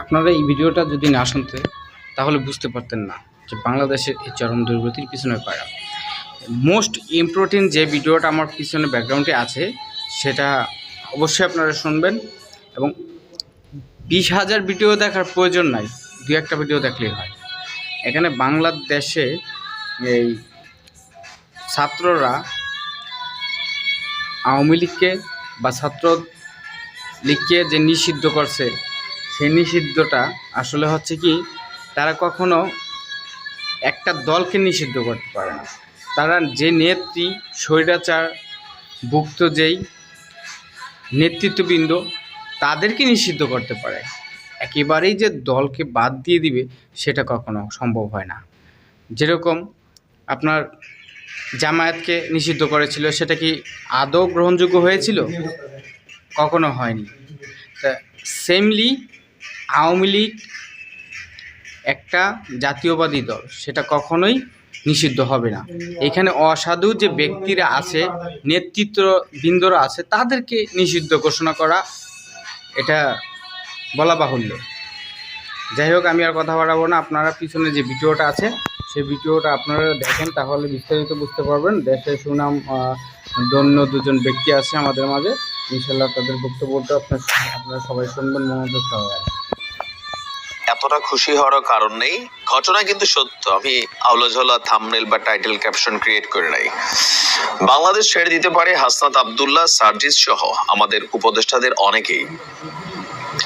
আপনারা এই ভিডিওটা যদি না শুনতে তাহলে বুঝতে পারতেন না যে বাংলাদেশের এই চরম দুর্গতির পিছনে কারা। মোস্ট ইম্পর্টেন্ট যে ভিডিওটা আমার পিছনে ব্যাকগ্রাউন্ডে আছে সেটা অবশ্যই আপনারা শুনবেন এবং 20,000 ভিডিও দেখার প্রয়োজন নাই, 2-1টা ভিডিও দেখলেই হয়। এখানে বাংলাদেশে এই ছাত্ররা আওয়ামী লীগকে বা ছাত্র লীগকে যে নিষিদ্ধ করছে সেই নিষিদ্ধটা আসলে হচ্ছে কি, তারা কখনো একটা দলকে নিষিদ্ধ করতে পারে না। তারা যে নেত্রী স্বৈরাচার ভুক্ত যেই নেতৃত্ববৃন্দ তাদেরকে নিষিদ্ধ করতে পারে, একেবারেই যে দলকে বাদ দিয়ে দিবে সেটা কখনো সম্ভব হয় না। যেরকম আপনার জামায়াতকে নিষিদ্ধ করেছিল, সেটা কি আদৌ গ্রহণযোগ্য হয়েছিল? কখনো হয়নি। তা সেমলি আওয়ামী লীগ একটা জাতীয়বাদী দল, সেটা কখনোই নিষিদ্ধ হবে না। এখানে অসাধু যে ব্যক্তিরা আছে, নেতৃত্ববৃন্দরা আছে, তাদেরকে নিষিদ্ধ ঘোষণা করা এটা বলা বাহুল্য। যাই হোক, আমি আর কথা বাড়াবো না। আপনারা পিছনে যে ভিডিওটা আছে সেই ভিডিওটা আপনারা দেখেন, তাহলে বিস্তারিত বুঝতে পারবেন। দেশের সুনাম ধন্য দুজন ব্যক্তি আছে আমাদের মাঝে, ইনশাল্লাহ তাদের বক্তব্যটা আপনারা সবাই শুনবেন মনোযোগ সহকারে। এতটা খুশি হওয়ার কারণ নেই, ঘটনা কিন্তু সত্য। আমি আউলাঝোলা থাম্বনেল বা টাইটেল ক্যাপশন ক্রিয়েট করে নাই। বাংলাদেশ ছেড়ে দিতে পারে হাসনাত আব্দুল্লাহ, সার্জিস সহ আমাদের উপদেষ্টাদের অনেকেই।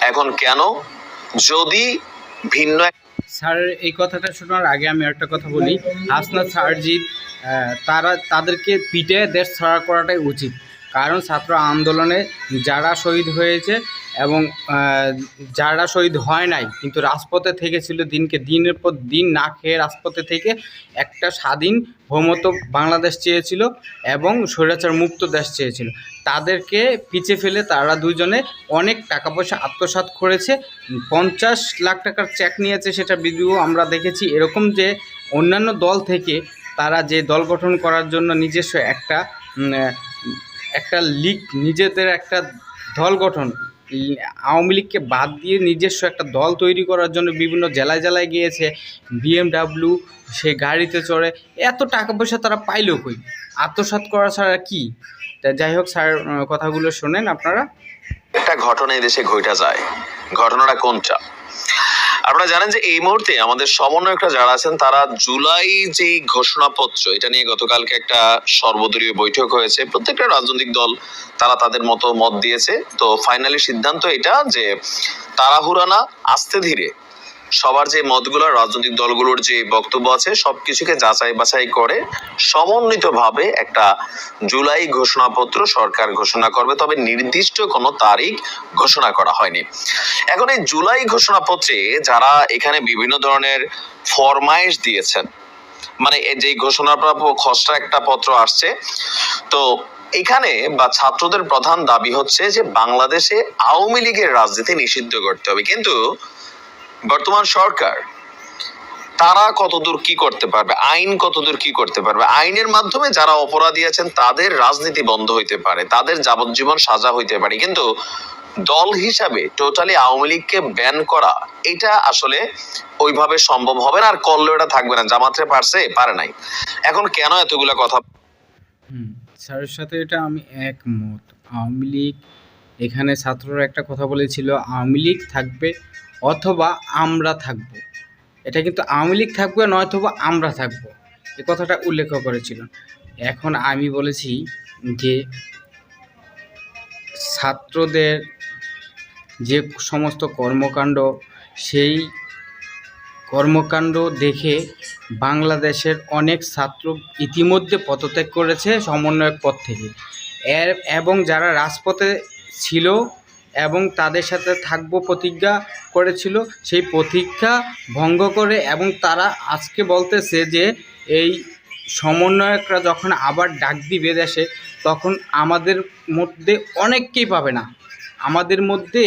এখন কেন? যদি ভিন্ন স্যার, এই কথাটা শোনার আগে আমি একটা কথা বলি। হাসনাত, সার্জিস তাদেরকে পিটে দেশ ছাড়া করাটাই উচিত। কারণ ছাত্র আন্দোলনে যারা শহীদ হয়েছে এবং যারা শহীদ হয় নাই কিন্তু রাজপথে থেকেছিল, দিনের পর দিন না খেয়ে রাজপথে থেকে একটা স্বাধীন ভৌমত্ব বাংলাদেশ চেয়েছিল এবং স্বৈরাচার মুক্ত দেশ চেয়েছিল, তাদেরকে পিছে ফেলে তারা দুজনে অনেক টাকা পয়সা আত্মসাৎ করেছে। 50 লাখ টাকার চেক নিয়েছে, সেটা ভিডিও আমরা দেখেছি। এরকম যে অন্যান্য দল থেকে তারা যে দল গঠন করার জন্য নিজস্ব একটা লীগ, নিজেদের একটা দল গঠন, আওয়ামী লীগকে বাদ দিয়ে নিজস্ব একটা দল তৈরি করার জন্য বিভিন্ন জেলায় জেলায় গিয়েছে, BMW সে গাড়িতে চড়ে। এত টাকা পয়সা তারা পাইলেও কই? আত্মসাৎ করা ছাড়া কি? তা যাই হোক স্যার, কথাগুলো শোনেন আপনারা। একটা ঘটনা এই দেশে ঘটা যায়। ঘটনাটা কোনটা? আপনারা জানেন যে এই মুহূর্তে আমাদের সমন্বয়করা যারা আছেন তারা জুলাই যে ঘোষণাপত্র, এটা নিয়ে গতকালকে একটা সর্বদলীয় বৈঠক হয়েছে। প্রত্যেকটা রাজনৈতিক দল তারা তাদের মতো মত দিয়েছে। তো ফাইনালি সিদ্ধান্ত এটা যে তাড়াহুড়া না, আস্তে ধীরে সবার যে মতগুলো, রাজনৈতিক দলগুলোর যে বক্তব্য আছে সবকিছুকে যাচাই বাছাই করে সমন্বিতভাবে একটা জুলাই ঘোষণাপত্র সরকার ঘোষণা করবে। তবে নির্দিষ্ট কোনো তারিখ ঘোষণা করা হয়নি। এখন এই জুলাই ঘোষণাপত্রে যারা এখানে বিভিন্ন ধরনের ফরমাইশ দিয়েছেন, মানে যে ঘোষণাপত্র খসড়া একটা পত্র আসছে, তো এখানে বা ছাত্রদের প্রধান দাবি হচ্ছে যে বাংলাদেশে আওয়ামী লীগের রাজনীতি নিষিদ্ধ করতে হবে। কিন্তু বর্তমান সরকার তারা কতদূর কি করতে পারবে, আইন কতদূর কি করতে পারবে? আইনের মাধ্যমে যারা অপরাধী আছেন তাদের রাজনীতি বন্ধ হইতে পারে, তাদের যাবজ্জীবন সাজা হইতে পারে, কিন্তু দল হিসাবে টোটালি আওয়ামী লীগকে ব্যান করা এটা আসলে ওইভাবে সম্ভব হবে না। আর করলেও এটা থাকবে না। জামাতে পারছে, পারে নাই। এখন কেন এতগুলা কথা? স্যারের সাথে এটা আমি একমত। আওয়ামী লীগ, এখানে ছাত্ররা একটা কথা বলেছিল, আওয়ামী লীগ থাকবে অথবা আমরা থাকব। এটা কিন্তু আওয়ামী লীগ থাকবে নয়তোবা আমরা থাকব, এ কথাটা উল্লেখ করেছিল। এখন আমি বলেছি যে ছাত্রদের যে সমস্ত কর্মকাণ্ড, সেই কর্মকাণ্ড দেখে বাংলাদেশের অনেক ছাত্র ইতিমধ্যে পদত্যাগ করেছে সমন্বয়ক পদ থেকে, এবং যারা রাজপথে ছিল এবং তাদের সাথে থাকবো প্রতিজ্ঞা করেছিল, সেই প্রতিজ্ঞা ভঙ্গ করে এবং তারা আজকে বলতেছে যে এই সমন্বয়করা যখন আবার ডাক দিবে দেশে, তখন আমাদের মধ্যে অনেককেই পাবে না, আমাদের মধ্যে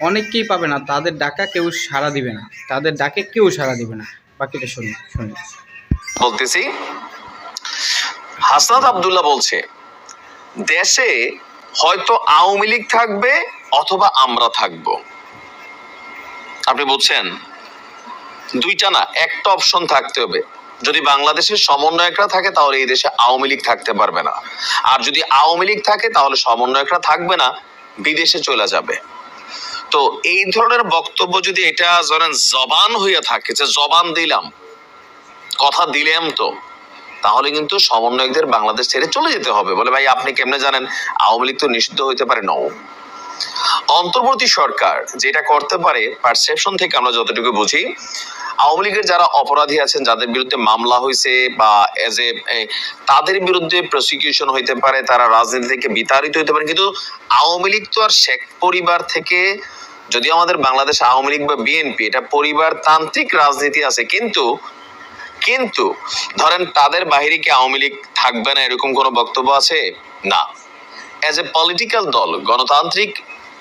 অনেককেই পাবে না, তাদের ডাকা কেউ সাড়া দিবে না, তাদের ডাকে কেউ সাড়া দিবে না। বাকিটা শুনি। বলতেছি, হাসনাত আব্দুল্লাহ বলছে দেশে হয়তো আওয়ামী লীগ থাকবে অথবা আমরা থাকবো। আপনি বুঝছেন? দুইটা না, একটা অপশন থাকতে হবে। যদি বাংলাদেশের সমন্বয়করা থাকে তাহলে এই দেশে আওয়ামী লীগ থাকতে পারবে না, আর যদি আওয়ামী লীগ থাকে তাহলে সমন্বয়করা থাকবে না, বিদেশে চলে যাবে। তো এই ধরনের বক্তব্য যদি এটা ধরেন জবান হইয়া থাকে, যে জবান দিলাম, কথা দিলাম, তো তাহলে কিন্তু সমন্বয়কদের বাংলাদেশ ছেড়ে চলে যেতে হবে। বলে ভাই আপনি কেমনে জানেন আওয়ামী লীগ তো নিষিদ্ধ হইতে পারে? ন, অন্তর্বর্তী সরকার যেটা করতে পারে, পারসেপশন থেকে আমরা যতটুকু বুঝি, আওয়ামী লীগের যারা অপরাধী আছেন, যাদের বিরুদ্ধে মামলা হয়েছে বা এজ এ তাদের বিরুদ্ধে প্রসিকিউশন হইতে পারে, তারা রাজনীতি থেকে বিতাড়িত হইতে পারে, কিন্তু আওয়ামী লীগ তো আর শেখ পরিবার থেকে, যদি আমাদের বাংলাদেশ আওয়ামী লীগ বা বিএনপি এটা পরিবার তান্ত্রিক রাজনীতি আছে, কিন্তু কিন্তু ধরেন তাদের বাহিরে কি আওয়ামী লীগ থাকবে না এরকম কোনো বক্তব্য আছে? না। অ্যাজ এ পলিটিক্যাল দল, গণতান্ত্রিক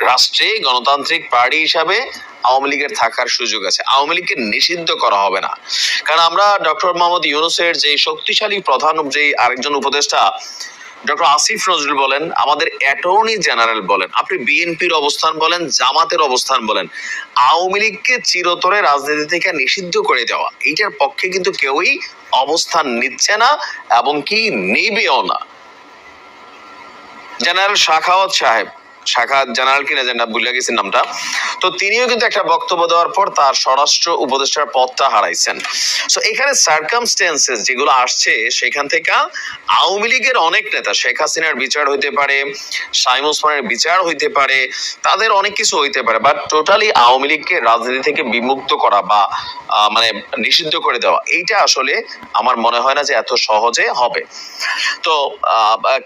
রাষ্ট্রে গণতান্ত্রিক পার্টি হিসাবে আওয়ামী লীগের থাকার সুযোগ আছে। আওয়ামী লীগকে নিষিদ্ধ করা হবে না, কারণ আমরা ডক্টর মোহাম্মদ ইউনূসের যে শক্তিশালী প্রধান, যে আরেকজন উপদেষ্টা ডক্টর আসিফ নজরুল বলেন, আমাদের অ্যাটর্নি জেনারেল বলেন, আপনি বিএনপির অবস্থান বলেন, জামাতের অবস্থান বলেন, আওয়ামী লীগকে চিরতরে রাজনীতি থেকে নিষিদ্ধ করে দেওয়া, এইটার পক্ষে কিন্তু কেউই অবস্থান নিচ্ছে না এবং কি নেবেও না। জেনারেল শাখাওয়াত সাহেব, শাখা জেনারেল কিনা যেটা ভুলে গেছেন নামটা, তো তিনিও কিন্তু একটা বক্তব্য দেওয়ার পর তার স্বরাষ্ট্র উপদেষ্টার পদটা হারাইছেন। সো এখানে সার্কামস্টেন্সেস যেগুলো আসছে, সেখান থেকে আওয়ামী লীগের অনেক নেতা, শেখ হাসিনার বিচার হইতে পারে, শামীম ওসমানের বিচার হইতে পারে, তাদের অনেক কিছু হইতে পারে, বাট টোটালি আওয়ামী লীগকে রাজনীতি থেকে বিমুক্ত করা বা মানে নিষিদ্ধ করে দেওয়া, এইটা আসলে আমার মনে হয় না যে এত সহজে হবে। তো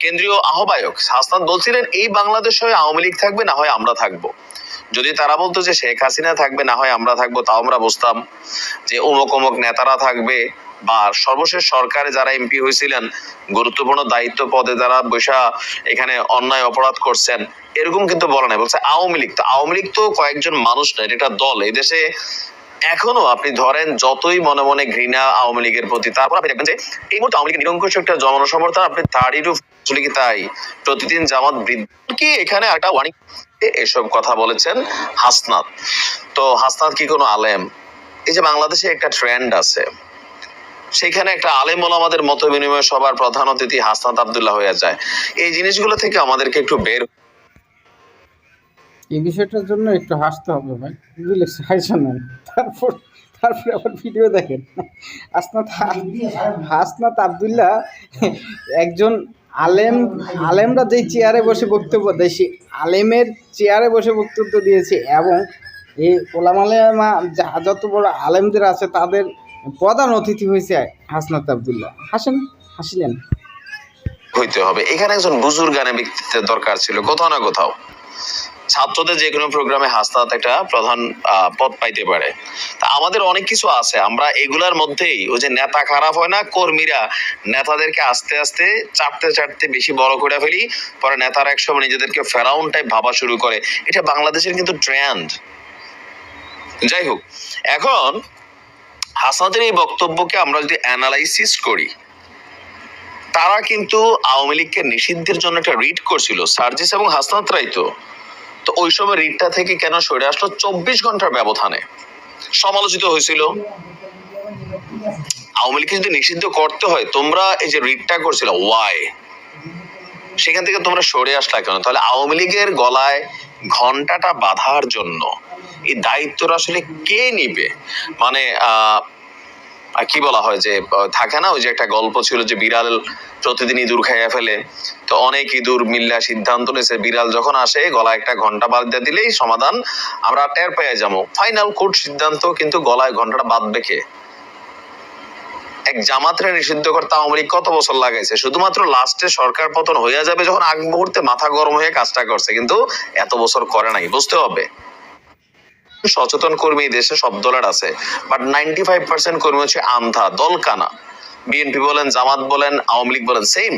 কেন্দ্রীয় আহ্বায়ক হাসনাত বলছিলেন এই বাংলাদেশ হয় আওয়ামী লীগ থাকবে, না হয় আমরা থাকবো। যদি তারা বলতো যে শেখ হাসিনা থাকবে, না হয় আমরা থাকবো, তাও আমরা বুঝতাম যে অমুক অমুক নেতারা থাকবে, বা সর্বশেষ সরকারে যারা এমপি হয়েছিলেন, গুরুত্বপূর্ণ দায়িত্ব পদে যারা বসা এখানে অন্যায় অপরাধ করছেন, এরকম কিন্তু বলা নাই। বলছে আওয়ামী লীগ। তো আওয়ামী লীগ তো কয়েকজন মানুষ না, এটা একটা দল। এই দেশে এখনো আপনি ধরেন যতই মনে মনে ঘৃণা আওয়ামী লীগের প্রতি, তারপর আপনি দেখবেন যে এই মুহূর্তে আওয়ামী লীগের নিরঙ্কুশ একটা জনসমর্থন, আপনি তারই রূপ কি তাই প্রতিদিন জামাত বৃদ্ধি কি এখানে একটা ওয়ার্নিং এসব কথা বলেছেন হাসনাত। তো হাসনাত কি কোনো আলেম? এই যে বাংলাদেশে একটা ট্রেন্ড আছে, সেখানে একটা আলেম ওলামাদের মত বিনিময় সবার প্রধান অতিথি হাসনাত আব্দুল্লাহ হয়ে যায়। এই জিনিসগুলো থেকে আমাদেরকে একটু বের, এই বিষয়টার জন্য একটু হাসতে হবে ভাই, বুঝলে, সাহায্য নেন, তারপরে আবার ভিডিও দেখেন। হাসনাত আব্দুল্লাহ একজন আলেম, আলেমরা যেই চেয়ারে বসে বক্তব্য দেয়, সেই আলেমের চেয়ারে বসে বক্তব্য দিয়েছে, এবং এই ওলামালেমা যত বড় আলেমদের আছে তাদের প্রধান অতিথি হয়েছে হাসনাত আব্দুল্লাহ। হাসিলেন। হইতে হবে এখানে একজন বুজুর্গানে ব্যক্তিত্বের দরকার ছিল কোথাও না কোথাও। ছাত্রদের যে কোনো প্রোগ্রামে হাসনাত একটা প্রধান পদ পাইতে পারে। তা আমাদের অনেক কিছু আছে, আমরা এগুলার মধ্যেই ওই যে নেতা খারাপ হয় না, কর্মীরা নেতাদেরকে আস্তে আস্তে চাটতে বেশি বড় করে ফেলি, পরে নেতারা একসময় নিজেদেরকে ফেরাউন টাইপ ভাবা শুরু করে। এটা বাংলাদেশের কিন্তু ট্রেন্ড। যাই হোক, এখন হাসনাতের এই বক্তব্যকে আমরা যদি অ্যানালাইসিস করি, তারা কিন্তু আওয়ামী লীগকে নিষিদ্ধের জন্য একটা রিট করছিল, সার্জিস এবং হাসনাত রাই। তো ওই সময় রিটটা থেকে কেন সরে আসলো 24 ঘন্টার ব্যবধানে? সমালোচিত হয়েছিল। আওয়ামী লীগকে যদি নিষিদ্ধ করতে হয়, তোমরা এই যে রিটটা করছিল, ওয়াই সেখান থেকে তোমরা সরে আসলা কেন? তাহলে আওয়ামী লীগের গলায় ঘন্টাটা বাঁধার জন্য এই দায়িত্বটা আসলে কে নিবে? মানে কি বলা হয় যে থাকে না, ওই যে একটা গল্প ছিল যে বিড়াল প্রতিদিন ইঁদুর খাইয়া ফেলে, তো অনেক ইঁদুর মিল্লা সিদ্ধান্ত নিয়েছে বিড়াল যখন আসে গলায় একটা ঘন্টা বাঁধতে দিলেই সমাধান আমরা টের পেয়ে যাবো। ফাইনাল কোর্ট সিদ্ধান্ত, কিন্তু গলায় ঘন্টাটা বাঁধবে কে? এক জামাতরে নিষিদ্ধ করতে আওয়ামী লীগ কত বছর লাগাইছে, শুধুমাত্র লাস্টে সরকার পতন হইয়া যাবে যখন আগ মুহূর্তে মাথা গরম হয়ে কাজটা করছে, কিন্তু এত বছর করে নাই। বুঝতে হবে সচেতন কর্মী দেশে সব দলের আছে, বাট 95% কর্মী হচ্ছে আন্ধা, দলকানা। বিএনপি বলেন, জামাত বলেন, আওয়ামী লীগ বলেন, সেম।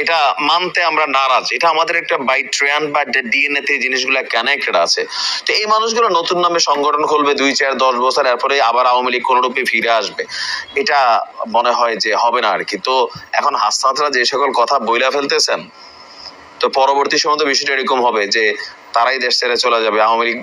এটা মানতে আমরা নারাজ। এটা আমাদের একটা বাই ট্রেন্ড বা ডিএনএ তে জিনিসগুলো কানেক্টেড আছে। তো এই মানুষগুলো নতুন নামে সংগঠন খুলবে 2-4-10 বছর, এরপরে আবার আওয়ামী লীগ কোনো রূপে ফিরে আসবে, এটা মনে হয় যে হবে না আর কি। তো এখন হাসনাতরা যে সকল কথা বইলা ফেলতেছেন, তো পরবর্তী সময় তো বিষয়টা এরকম হবে যে তারাই দেশ ছেড়ে চলে যাবে, আওয়ামী লীগ